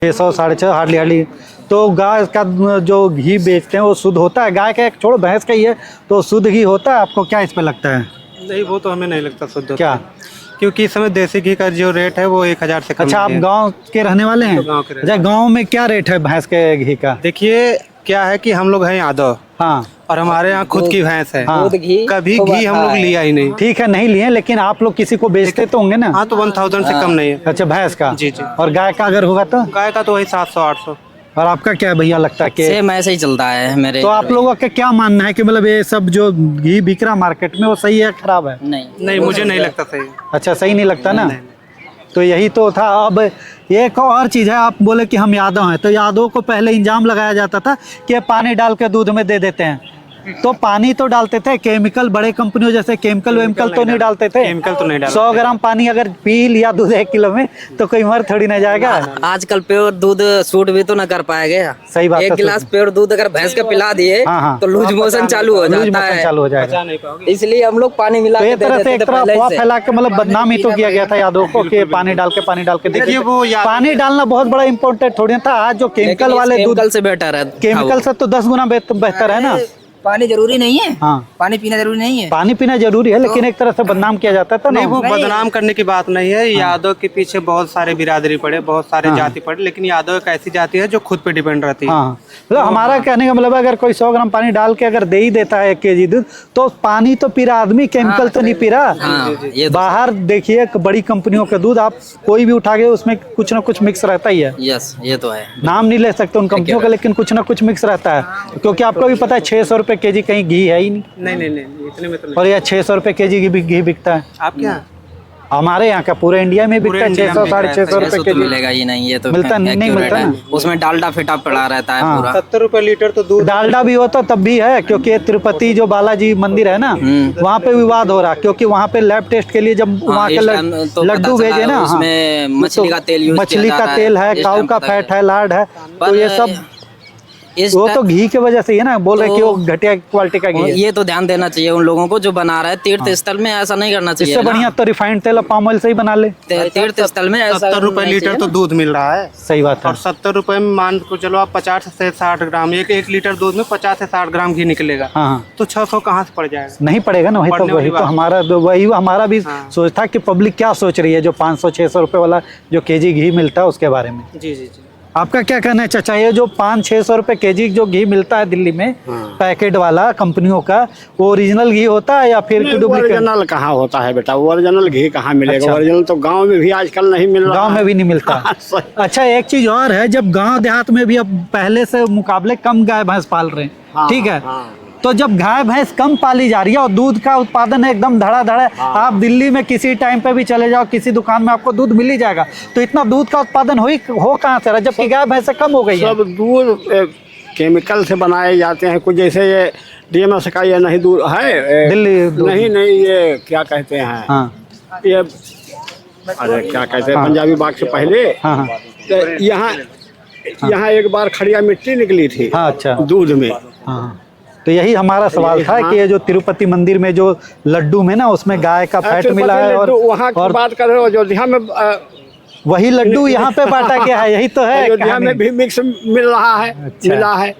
600 650 hardly. तो गाय का जो घी बेचते हैं वो शुद्ध होता है? गाय का एक छोड़ो, भैंस का ही है तो शुद्ध घी होता है? आपको क्या इस पे लगता है? नहीं, वो तो हमें नहीं लगता शुद्ध क्या? क्योंकि इस समय देसी घी का जो रेट है वो 1000 से कम अच्छा, आप नहीं है। गांव के रहने वाले हैं? तो गाँव के रहने अच्छा, गांव में क्या रेट है भैंस के घी का? देखिए क्या है कि हम लोग हैं यादव हाँ और हमारे यहाँ खुद की भैंस है। हाँ। कभी घी हम लोग लिया ही नहीं। ठीक है, नहीं लिए, लेकिन आप लोग किसी को बेचते तो होंगे ना? हाँ, तो 1000 से कम नहीं है। अच्छा, भैंस का? जी जी। और गाय का अगर होगा तो? गाय का तो वही 700 800। और आपका क्या भैया लगता है कि? सेम ऐसे ही चलता है मेरे। तो आप लोगों का क्या मानना है कि मतलब ये सब जो घी बिक रहा मार्केट में वो सही है खराब है? नहीं, मुझे नहीं लगता सही। अच्छा, सही नहीं लगता ना? नहीं। तो यही तो था। अब एक और चीज़ है, आप बोले कि हम यादव हैं, तो यादवों को पहले इंजाम लगाया जाता था कि पानी डाल के दूध में दे देते हैं। तो पानी तो डालते थे, केमिकल बड़े कंपनियों जैसे केमिकल वेमिकल तो नहीं डालते थे। केमिकल तो नहीं डालते। 100 ग्राम पानी अगर पी लिया दूध 1 किलो में तो कोई मर थोड़ी ना जाएगा। आजकल प्योर दूध सूट भी तो ना कर पाएगा। सही बात है। एक गिलास प्योर दूध अगर भैंस का पिला दिए हाँ। तो लूज मोशन चालू हो लूज जाता मोशन है। चालू हो जाएगा। इसलिए हम लोग पानी मिला तो के एक दे तरह से देते एक थे तरह पहले अफवाह से। फैला के मतलब बदनाम ही तो किया गया था यादवों को कि पानी डाल के देखिए वो पानी डालना बहुत बड़ा इम्पोर्टेंट थोड़ी ना था। आज जो केमिकल वाले दूध, केमिकल से बेटर है। केमिकल से तो 10 गुना बेहतर है ना। पानी जरूरी नहीं है। हाँ, पानी पीना जरूरी नहीं है। पानी पीना जरूरी है, लेकिन एक तरह से बदनाम किया जाता था ना। नहीं, वो बदनाम करने की बात नहीं है। यादव के पीछे बहुत सारे बिरादरी पड़े, बहुत सारे जाति पड़े, लेकिन यादव एक ऐसी जाति है जो खुद पे डिपेंड रहती है। हाँ, मतलब हमारा कहने का मतलब अगर कोई 100 ग्राम पानी डाल के अगर दे ही देता है 1 केजी दूध, तो पानी तो पी रहा आदमी, केमिकल तो नहीं पी रहा। ये तो बाहर देखिए बड़ी कंपनियों के दूध आप कोई भी उठा के उसमें कुछ ना कुछ मिक्स रहता ही है। यस, ये तो है। नाम नहीं ले सकते उन कंपनियों का, लेकिन कुछ ना कुछ मिक्स रहता है। क्योंकि आपको भी पता है 600 रुपए केजी कहीं घी है ही नहीं। नहीं, इतने में तो नहीं। और यह 600 रुपए केजी घी बिकता है आपके यहाँ? हमारे यहाँ का पूरे इंडिया में बिकता है। पूरे इंडिया 600 में 650 रुपए तो केजी मिलेगा ही नहीं। ये तो मिलता नहीं accurate मिलता है। ना। उसमें डालडा फिटा पड़ा रहता है पूरा। 70 रुपए लीटर तो दूध। डालडा भी हो तो तब भी है, क्योंकि तिरुपति जो बालाजी मंदिर है ना, वहाँ पे विवाद हो रहा, क्योंकि वहाँ पे लैब टेस्ट के लिए जब वहाँ के इस टाइम तो लड्डू पता चला भेजे ना, है, उसमें हाँ, मछली का तेल यूज मछली किया का जा तेल रहा है, इस काऊ टाइम का पता फैट है, लाड है, तो पर ये सब इस वो टा- तो घी के वजह से ही है ना। बोल रहे कि वो घटिया क्वालिटी का घी है। ये तो ध्यान देना चाहिए उन लोगों को जो बना रहा है तीर्थ स्थल में। ऐसा नहीं करना चाहिए इससे ना। बढ़िया तो रिफाइंड तेल पाम ऑयल से ही बना ले। तीर्थ स्थल में ऐसा 70 रुपए नहीं लीटर चाहिए तो ना। दूध मिल रहा है। सही बात है। और 70 रुपए में मान को चलो आप 50 से 60 ग्राम, एक लीटर दूध में 50 से 60 ग्राम घी निकलेगा। हाँ, तो 600 कहाँ से पड़ जाएगा? नहीं पड़ेगा ना। वही पड़ने वाली तो बात। वही हमारा भी सोच था कि पब्लिक क्या सोच रही है जो 500-600 रुपए वाला जो केजी घी मिलता है उसके बारे में। जी। आपका क्या कहना है चाचा? ये जो 500-600 रुपए केजी जो घी मिलता है दिल्ली में पैकेट वाला कंपनियों का, वो ओरिजिनल घी होता है या फिर डुप्लीकेट? ओरिजिनल कहाँ होता है बेटा? ओरिजिनल घी कहाँ मिलेगा? अच्छा। ओरिजिनल तो गांव में भी आजकल नहीं मिल रहा। गांव में भी नहीं मिलता। अच्छा, एक चीज और है, जब गांव देहात में भी अब पहले से मुकाबले कम गाय भैंस पाल रहे हैं, ठीक है, तो जब गाय भैंस कम पाली जा रही है और दूध का उत्पादन एकदम धड़ा है, आप दिल्ली में किसी टाइम पे भी चले जाओ, किसी दुकान में आपको दूध मिल ही जाएगा। तो इतना दूध का उत्पादन हो कहाँ से रहा, जबकि गाय भैंस कम हो गई है? सब दूध केमिकल से बनाए जाते हैं। कुछ जैसे ये डीएमएस का ये नहीं दूध है दिल्ली दूध। नहीं ये क्या कहते हैं, हाँ ये अरे क्या कहते हैं, पंजाबी बाग से पहले हाँ तो यहाँ एक बार खड़िया मिट्टी निकली थी हाँ। अच्छा, दूध में। हाँ। तो यही हमारा सवाल था कि ये जो तिरुपति मंदिर में जो लड्डू में ना उसमें गाय का फैट मिला है, और वहाँ की बात कर रहे हो, अयोध्या में वही लड्डू यहाँ पे बांटा गया है। यही तो है अयोध्या कहानी। में भी मिक्स मिल रहा है। अच्छा। मिला है।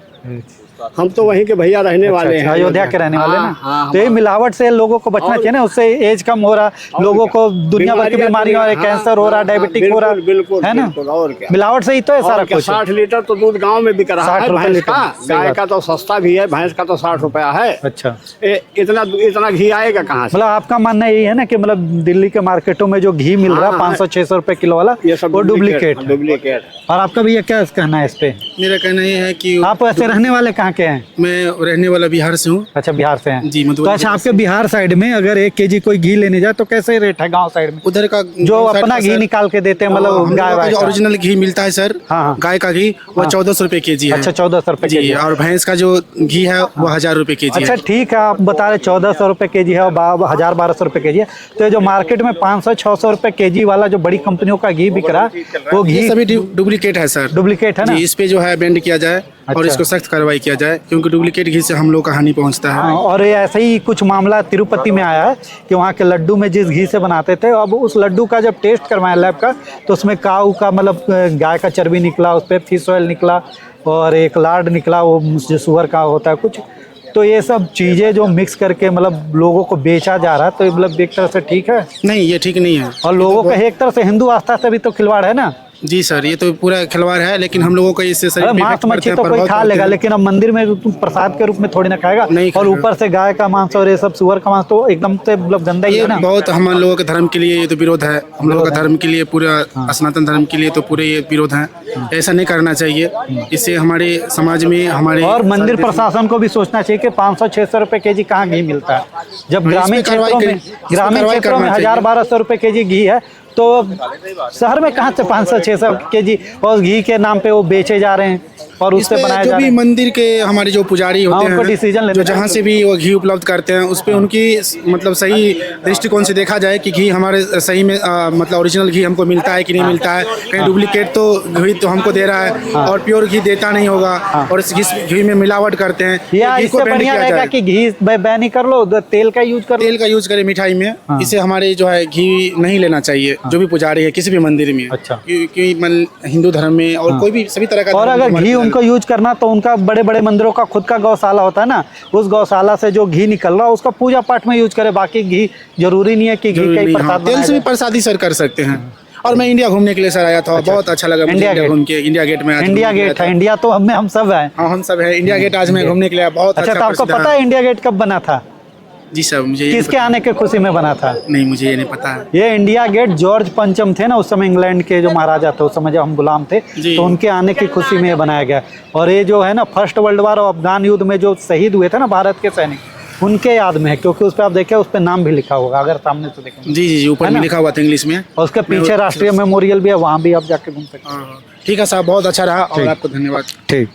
हम तो वहीं के भैया रहने वाले हैं, अयोध्या के रहने वाले ना। हाँ, तो ये मिलावट से लोगों को बचना चाहिए ना, उससे एज कम हो रहा, लोगों को दुनिया भर की बीमारियां हो रही, कैंसर हो रहा, डायबिटिक हो रहा, बिल्कुल है ना। और क्या, मिलावट से ही तो है सारा कुछ। 60 लीटर तो दूध गांव में बिक रहा 60 है रुपए भैंस लीटर। का। सही गाय बात। का तो सस्ता भी है, भैंस का तो 60 रुपया है। अच्छा, इतना घी आएगा कहाँ से? मतलब आपका मानना यही है ना कि मतलब दिल्ली के मार्केटों में जो घी मिल रहा है 500-600 रुपए किलो वाला, ये सब वो डुप्लीकेट है। डुप्लीकेट। और आपका भैया क्या कहना है इस पे? मेरा कहना ये है कि आप ऐसे रहने वाले कहाँ के हैं? मैं रहने वाला बिहार से हूँ। अच्छा, बिहार से हैं जी, तो मधुबनी अच्छा, आपके बिहार साइड में अगर 1 केजी कोई घी लेने जाए तो कैसे रेट है गांव साइड में? उधर का जो अपना घी निकाल के देते हैं, मतलब गाय वाय जो का। ओरिजिनल घी मिलता है सर, हाँ। गाय का घी वो 1400 रुपए केजी है। अच्छा, 1400 रुपए जी, केजी। और भैंस का जो घी है वो 1000 रुपए केजी अच्छा है। ठीक है, आप बता रहे 1400 रुपए केजी है और 1000-1200 रुपए केजी है, तो ये जो मार्केट में 500-600 रुपए केजी वाला जो बड़ी कंपनियों का घी बिक रहा है, वो ये घी सभी डुप्लीकेट डुप्लीकेट है सर। डुप्लीकेट है ना? जी, इस पे जो है बैंड किया जाए और अच्छा। इसको सख्त कार्रवाई किया जाए, क्योंकि डुप्लीकेट घी से हम लोग का हानि पहुंचता है। हाँ, और ये ऐसे ही कुछ मामला तिरुपति में आया है कि वहाँ के लड्डू में जिस घी से बनाते थे, अब उस लड्डू का जब टेस्ट करवाया लैब का, तो उसमें काऊ का मतलब गाय का चर्बी निकला, उस पर फिश ऑयल निकला और एक लार्ड निकला, वो जो सुअर का होता है कुछ। तो ये सब चीज़ें जो मिक्स करके मतलब लोगों को बेचा जा रहा है, तो ये मतलब एक तरह से ठीक है? नहीं, ये ठीक नहीं है। और लोगों का एक तरह से हिंदू आस्था से भी तो खिलवाड़ है ना? जी सर, ये तो पूरा खिलवाड़ है, लेकिन हम लोगों को इससे शरीर अरे पे मांस इफेक्ट पड़ते मच्छी हैं, तो कोई प्रभाव खा पड़ते लेगा, हैं। लेकिन अब मंदिर में तुम प्रसाद के रूप में थोड़ी ना खाएगा। नहीं और खाएगा। ऊपर से गाय का मांस और ये सब सुअर का मांस तो एकदम से मतलब गंदा ही ये है ना? बहुत हम लोगों के धर्म के लिए ये तो विरोध है। हम लोगों का धर्म के लिए, पूरा सनातन धर्म के लिए तो पूरे ये विरोध है। ऐसा नहीं करना चाहिए। इससे हमारे समाज में हमारे और मंदिर प्रशासन को भी सोचना चाहिए कि 500-600 रुपए केजी कहाँ घी मिलता है, जब ग्रामीण क्षेत्रों में 1000-1200 रुपए केजी घी है, तो शहर में कहाँ से 500-600 केजी और घी के नाम पे वो बेचे जा रहे हैं और उससे इसपे बनाया जो जा भी रहा है। मंदिर के हमारे जो पुजारी होते उनको हैं, डिसीजन लेना जो जहाँ से भी वो घी उपलब्ध करते हैं, उस पे उनकी मतलब सही दृष्टिकोण से देखा जाए कि घी हमारे सही में मतलब ओरिजिनल घी हमको मिलता है कि नहीं मिलता है। कहीं डुप्लीकेट तो घी तो हमको दे रहा है और प्योर घी देता नहीं होगा, और इस घी में मिलावट करते हैं। या घी को इससे बैन बढ़िया किया रहेगा जाए। कि घी बैन ही कर लो, तेल का यूज कर लो। तेल का यूज करें मिठाई में। इसे हमारे जो है घी नहीं लेना चाहिए, जो भी पुजारी है किसी भी मंदिर में। अच्छा। क्योंकि हिंदू धर्म में और कोई भी सभी तरह का और धर्म अगर हमारे घी धर्म- उनको यूज करना, तो उनका बड़े बड़े मंदिरों का खुद का गौशाला होता है ना, उस गौशाला से जो घी निकल रहा है उसका पूजा पाठ में यूज करे। बाकी घी जरूरी नहीं है कि घी का ही जरूरी नहीं, प्रसाद हाँ। तेल बनाया से भी जाए। प्रसादी सर कर सकते हैं। और मैं इंडिया घूमने के लिए सर आया था, बहुत अच्छा लगा मुझे इंडिया इंडिया गेट। घूम के। इंडिया गेट में आज इंडिया घूमने गेट गया है, था। इंडिया तो हम सब है। हाँ, हम सब है। इंडिया गेट आज मैं घूमने के लिए आया, बहुत अच्छा, तो आपको प्रसिद्ध पता है इंडिया गेट कब बना था? जी सर, मुझे ये किसके आने की खुशी में बना था? नहीं, मुझे ये नहीं पता है। ये इंडिया गेट जॉर्ज पंचम थे ना, उस समय इंग्लैंड के जो महाराजा थे, उस समय जब हम गुलाम थे, जी। तो उनके आने की खुशी में ये बनाया गया। और ये जो है ना, फर्स्ट वर्ल्ड वार और अफगान युद्ध में जो शहीद हुए थे ना भारत के सैनिक, उनके याद में है, क्योंकि उस पर आप देखें, उस पर नाम भी लिखा होगा अगर सामने से देखें। जी जी, ऊपर है में ना? लिखा हुआ था इंग्लिश में। और उसके पीछे राष्ट्रीय मेमोरियल भी है, वहाँ भी आप जाके घूम सकते हैं। ठीक है साहब, बहुत अच्छा रहा और आपको धन्यवाद। ठीक।